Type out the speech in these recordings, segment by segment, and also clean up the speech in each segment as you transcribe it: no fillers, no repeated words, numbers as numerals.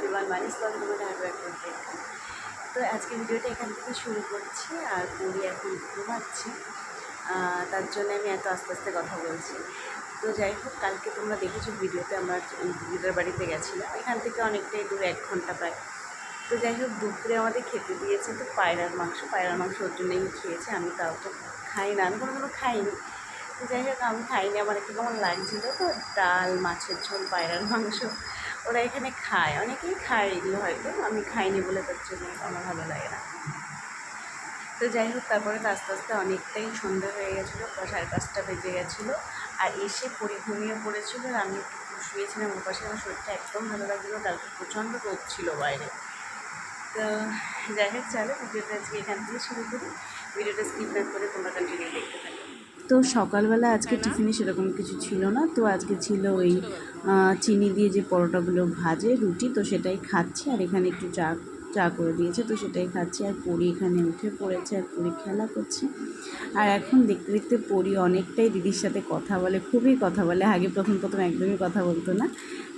Everyone, minus one তোমাদের আরও একটা দেখা। তো আজকে ভিডিওটা এখান থেকে শুরু করছি। আর পরি এখন ঘুমাচ্ছে, তার জন্য আমি এত আস্তে আস্তে কথা বলছি। তো যাই হোক, কালকে তোমরা দেখেছো ভিডিওতে আমরা দিদার বাড়িতে গেছিলাম, এখান থেকে অনেকটাই দূর, 1 ঘন্টা প্রায়। তো যাই হোক, দুপুরে আমাদের খেতে দিয়েছে তো পায়রার মাংস ওর জন্যই খেয়েছে। আমি তাও তো খাই না, আমি কোনো খাইনি। তো যাই হোক, আমি খাইনি, আমার একটু কেমন লাগছিলো। তো ডাল, মাছের ঝোল, পায়রার মাংস ওরা এখানে খায়, অনেকেই খায় এগুলো, হয়তো আমি খাইনি বলে তার জন্য আমার ভালো লাগে না। তো যাই হোক, তারপরে তো আস্তে আস্তে অনেকটাই সন্ধ্যা হয়ে গেছিলো, 5:30 বেজে গেছিলো। আর এসে ঘুমিয়ে পড়েছিল, আর আমি একটু শুয়েছিলাম ওর পাশে। আমার শরীরটা একদম ভালো লাগছিলো, কালকে প্রচণ্ড রোদ ছিল বাইরে। তো যাই হোক, চলো ভিডিওটা আজকে এখান থেকে শুরু করি। ভিডিওটা স্কিপ না করে তোমরা কন্টিনিউ দেখতে থাকো। তো সকালবেলা আজকে টিফিনে সেরকম কিছু ছিল না, তো আজকে ছিল ওই চিনি দিয়ে যে পরোটাগুলো ভাজে, রুটি, তো সেটাই খাচ্ছি। আর এখানে একটু চা করে দিয়েছে, তো সেটাই খাচ্ছি। আর পরি এখানে উঠে পড়েছে, আর পরি খেলা করছে। আর এখন দেখতে দেখতে পরি অনেকটাই দিদির সাথে কথা বলে, খুবই কথা বলে। আগে প্রথম একদমই কথা বলতো না,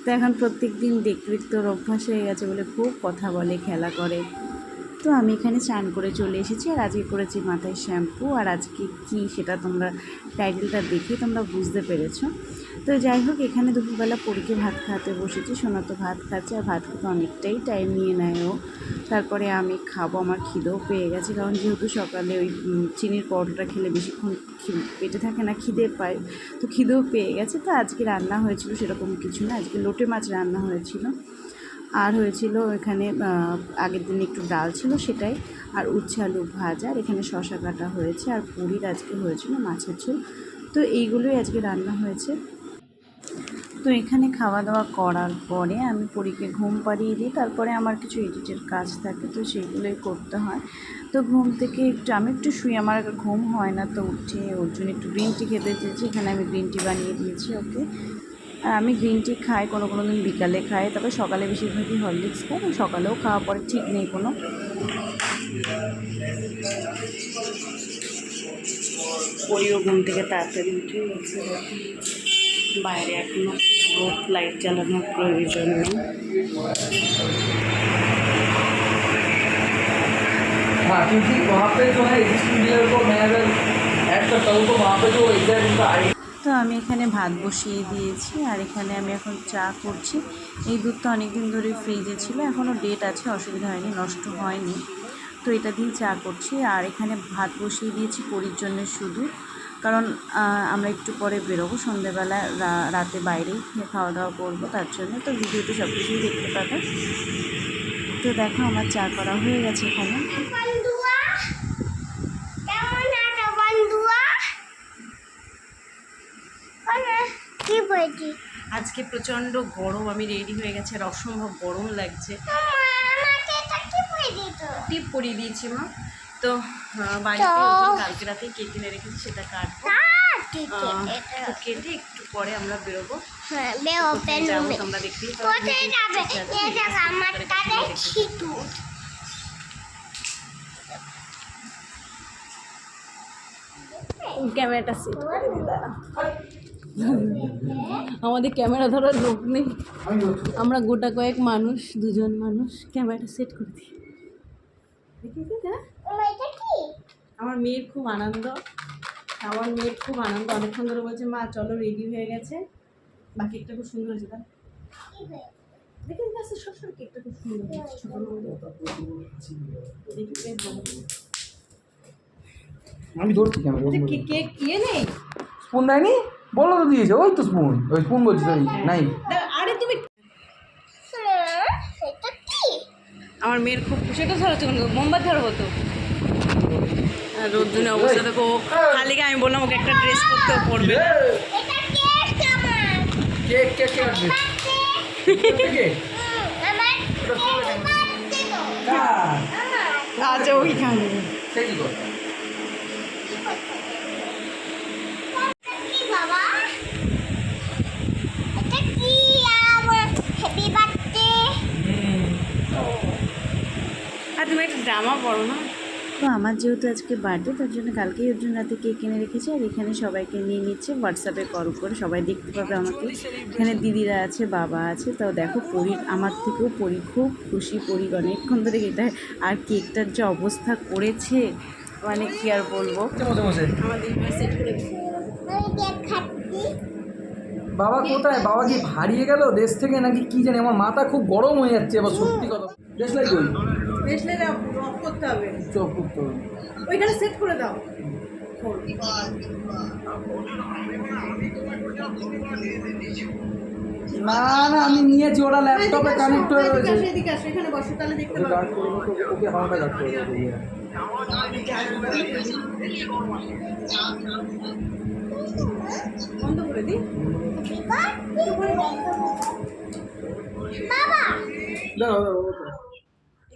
তো এখন প্রত্যেক দিন দেখতে দেখতে ওর অভ্যাস হয়ে গেছে বলে খুব কথা বলে, খেলা করে। তো আমি এখানে স্নান করে চলে এসেছি, আর আজকে করেছি মাথায় শ্যাম্পু। আর আজকে কি সেটা তোমরা টাইটেলটা দেখে তোমরা বুঝতে পেরেছো। তো যাই হোক, এখানে দুপুরবেলা পরীকে ভাত খাওয়াতে বসেছি। সোনা তো ভাত খাচ্ছে, আর ভাত খেতে অনেকটাই টাইম নিয়ে নেয় ও। তারপরে আমি খাবো, আমার খিদেও পেয়ে গেছে, কারণ যেহেতু সকালে ওই চিনির পরোটাটা খেলে বেশিক্ষণ পেটে থাকে না, খিদে পায়, তো খিদেও পেয়ে গেছে। তো আজকে রান্না হয়েছিল সেরকম কিছু না, আজকে লোটে মাছ রান্না হয়েছিল। আর হয়েছিল এখানে আগের দিন একটু ডাল ছিল সেটাই, আর উচ্ছে আলু ভাজা, আর এখানে শশা কাটা হয়েছে। আর পুরীর আজকে হয়েছিল মাছের ঝোল। তো এইগুলোই আজকে রান্না হয়েছে। তো এখানে খাওয়া দাওয়া করার পরে আমি পরীকে ঘুম পাড়িয়ে দিই। তারপরে আমার কিছু এডিটের কাজ থাকে, তো সেইগুলোই করতে হয়। তো ঘুম থেকে আমি একটু শুই, আমার ঘুম হয় না, তো উঠে ওর জন্য একটু গ্রিন টি খেতে চেয়েছি। এখানে আমি গ্রিন টি বানিয়ে দিয়েছি ওকে। আর আমি গ্রিন টি খাই, কোনো দিন বিকালে খাই, তবে সকালে বেশিরভাগই হরলিক্স খাই। সকালেও খাওয়া পরে ঠিক নেই কোনো। পরিও ঘুম থেকে তাড়াতাড়ি উঠে গেছে, বাইরে এখনো রোদ, লাইট জ্বালানোর প্রয়োজন নেই। हाँ क्योंकि वहाँ पे जो है इस मीडिया को मैं अगर ऐड करता हूँ तो वहाँ पे जो एग्जैक्ट उनका आई। তো আমি এখানে ভাত বসিয়ে দিয়েছি, আর এখানে আমি এখন চা করছি। এই দুধটা অনেক দিন ধরে ফ্রিজে ছিল, এখনও ডেট আছে, অসুবিধা হয়নি, নষ্ট হয়নি। তো এটা দিয়ে চা করছি। আর এখানে ভাত বসিয়ে দিয়েছি পরির জন্য শুধু, কারণ আমরা একটু পরে বেরোবো সন্ধ্যেবেলা, রাতে বাইরেই খাওয়া দাওয়া করবো, তার জন্য। তো ভিডিওতে সব কিছুই দেখতে পাবে। তো দেখো, আমার চা করা হয়ে গেছে এখানে। আজকে প্রচণ্ড গরম, আমি রেডি হয়ে গেছে, আর অসম্ভব গরম লাগছে। টিপ পরিয়ে দিয়েছি মা। তো বাড়িতে কালকে রাতে কেক কিনে রেখেছি, সেটা কাটবো। কেটে একটু পরে আমরা বেরোবো। তোমরা দেখতেই ক্যামেরাটা সেট করে দিই, দাঁড়া। আমাদের ক্যামেরা ধরার লোক নেই, আমরা গোটা কয়েক মানুষ, 2জন মানুষ। ক্যামেরাটা সেট করে দিই। আমার মেয়ের খুব আনন্দ, অনেকক্ষণ ধরে বলছে মা চলো, রেডি হয়ে গেছে। বা কেকটা খুব সুন্দর হয়েছে, দেখে গেছে শ্বশুর, কেকটা খুব সুন্দর হয়েছে, ছোট আমি ধরছি ক্যামেরা। কেক ইয়ে নেই, স্পুন দেয়নি, বলো তো দিয়েছে, ওই তো স্পুন, ওই স্পুন বলছি নাই। আরে তুমি আমার মেয়ের খুব খুশিটা ধরেছে, মোমবাতি ধরবো তো। রোদ্দুনে অবস্থা দেখো, খালিকে আমি বললাম ওকে একটা ড্রেস করতেও পড়বে না। আচ্ছা, ওইখানে আর তুমি একটা জামা পরো না। তো আমার যেহেতু আজকে বার্থডে, তার জন্য কালকেই ওর জন্য রাতে কেক কিনে রেখেছি। আর এখানে সবাইকে নিয়ে নিচ্ছে, হোয়াটসঅ্যাপে কল করে সবাই দেখতে পাবে আমাকে। এখানে দিদিরা আছে, বাবা আছে। তো দেখো পরীর, আমার থেকেও পরী খুব খুশি। পরী অনেকক্ষণ ধরে এটা, আর কেকটার যে অবস্থা করেছে মানে কি আর বলবো। বসে বসে আমাদের সেট করে বাবা কোথায়? বাবা কি হারিয়ে গেল দেশ থেকে নাকি কি জানি? আমার মাথা খুব গরম হয়ে যাচ্ছে এবার, সত্যি কথা। দেশলাই কই? ব্রেসলেট অফ করতে হবে, চোখ করতে হবে। ওইখানে সেট করে দাও। না না, আমি নিয়েছি, ওটা ল্যাপটপে কানেক্ট হয়ে রয়েছে। এদিকে আসো, এখানে বসো, তাহলে দেখতে ওকে পাবে। গার্ড করে নিতে, ওকে হাওয়াটা গার্ড করে দেবো। বন্ধ করে দিই। দাও দাও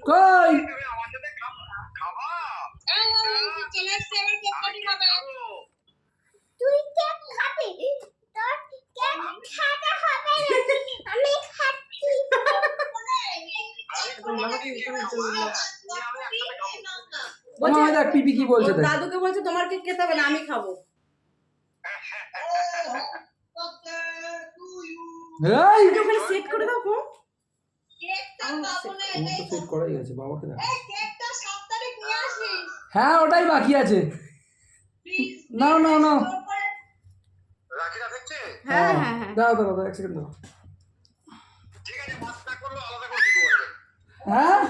কই? তুই কেক খাবি? তোর কেক খাওয়া হবে না। আমি খাচ্ছি। আমার দেখ পিপি কি বলছে দেখ। দাদুকে বলছে তোমার কেক খেতে হবে না, আমি খাবো। এই ওখানে সেট করে দাও ফোন। তোমার তো সেট করাই আছে, বাবাকে দেখ। হ্যাঁ ওটাই বাকি আছে। নাও নাও নাও। হ্যাঁ হ্যাঁ হ্যাঁ। দাও দাও দাও, এক সেকেন্ড দাও। হ্যাঁ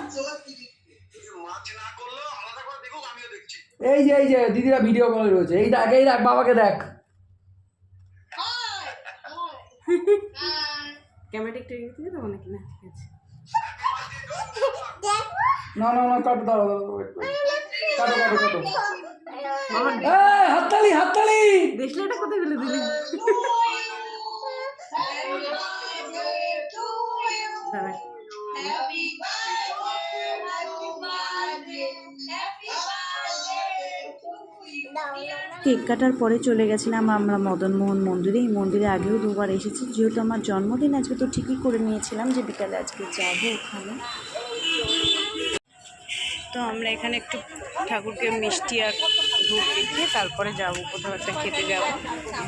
এই যে দিদিরা ভিডিও কলে রয়েছে। এই দেখ, এই দেখ, বাবাকে দেখ। ক্যামেরাটা একটু এগিয়ে দিয়ে দেবো নাকি? না ঠিক আছে। না না না, কাটো, দাও দাও, কাটো কাটো কাটো। এই হাততালি হাততালি। দেখলে এটা কোথায় ফেলে দিলি? দাঁড়া। কেক কাটার পরে চলে গেছিলাম আমরা মদনমোহন মন্দিরে। এই মন্দিরে আগেও দুবার এসেছি, যেহেতু আমার জন্মদিন আজকে, তো ঠিকই করে নিয়েছিলাম যে বিকালে আজকে যাবো ওখানে। তো আমরা এখানে একটু ঠাকুরকে মিষ্টি আর ধূপ দেখিয়ে তারপরে যাবো, কোথাও একটা খেতে যাবো।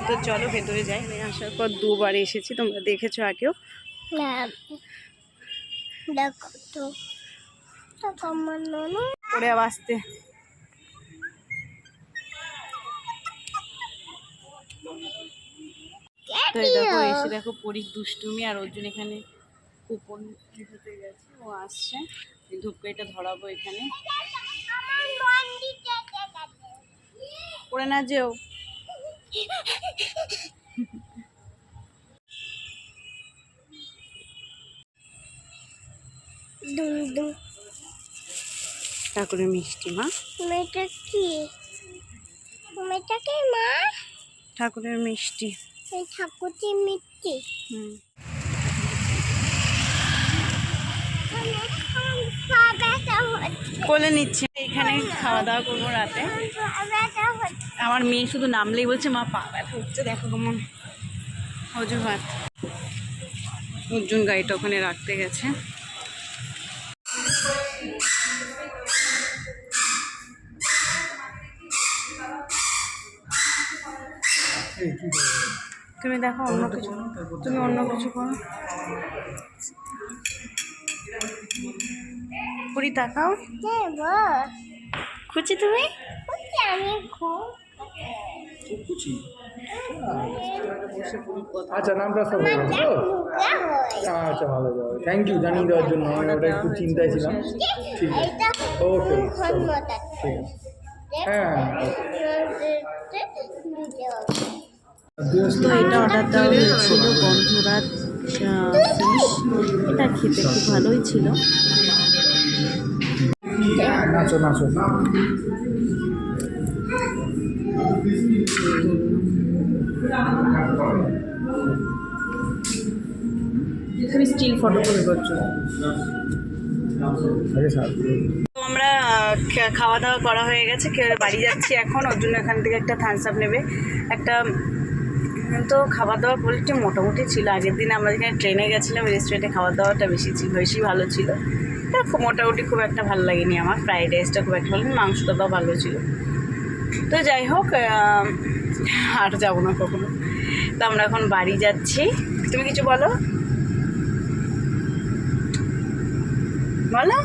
তো চলো ভেতরে যাই। আমি আসার পর দুবার এসেছি, তোমরা দেখেছো আগেও। দেখো তো আমার ননু পরে আবার আসতে। তো এই দেখো এসে দেখো পরীর দুষ্টুমি, আর অর্জুন এখানে কুপন দিতে গেছে, ও আসছে। ধূপকাঠিটা ধরাবো এখানে, আমার মন্দির যেতে গেছে। পড়ে না যেও। দুম দুম। ঠাকুরের মিষ্টি মা, মেয়েটা কি? মেয়েটা কি মা? ঠাকুরের মিষ্টি। এই ঠাকুরটি মিষ্টি। হুম। কোলে নিচ্ছে, এখানে খাওয়া দাওয়া করবো রাতে। আমার মেয়ে শুধু নামলেই বলছে মা পা ব্যথা হচ্ছে, দেখো কেমন অজুহাত। অর্জুন গাড়িটা ওখানে রাখতে গেছে। তুমি দেখো অন্য কিছু, তুমি অন্য কিছু করো। পুরি তাকাও, খুঁজি তুমি। আমি খুব আচ্ছা নামটা সব হয়ে গেছে তো? আচ্ছা ভালো ভালো, থ্যাংক ইউ জানিয়ে দেওয়ার জন্য। আমি ওটা একটু চিন্তায় ছিলাম। ঠিক আছে, ওকে ঠিক আছে। হ্যাঁ তো এটা অর্ডার দেওয়া হয়েছিল বন্ধুরাজ ফিশ। এটা খেতে খুব ভালোই ছিল। নাচো নাচো। তুমি স্টিল ফটো করে করছো। তো আমরা খাওয়া দাওয়া করা হয়ে গেছে, খেয়ে বাড়ি যাচ্ছি এখন। ওর জন্য এখান থেকে একটা থামস আপ নেবে একটা। তো খাওয়া দাওয়া কোয়ালিটি মোটামুটি ছিল। আগের দিন আমরা যেখানে ট্রেনে গেছিলাম রেস্টুরেন্টে খাওয়া দাওয়াটা বেশি ভালো ছিল। তা মোটামুটি খুব একটা ভালো লাগেনি আমার, ফ্রাইড রাইসটা খুব একটা ভালো লাগেনি, মাংসটা তাও ভালো ছিল। তো যাই হোক, আর যাবো না কখনো। তো আমরা এখন বাড়ি যাচ্ছি। তুমি কিছু বলো, বলো।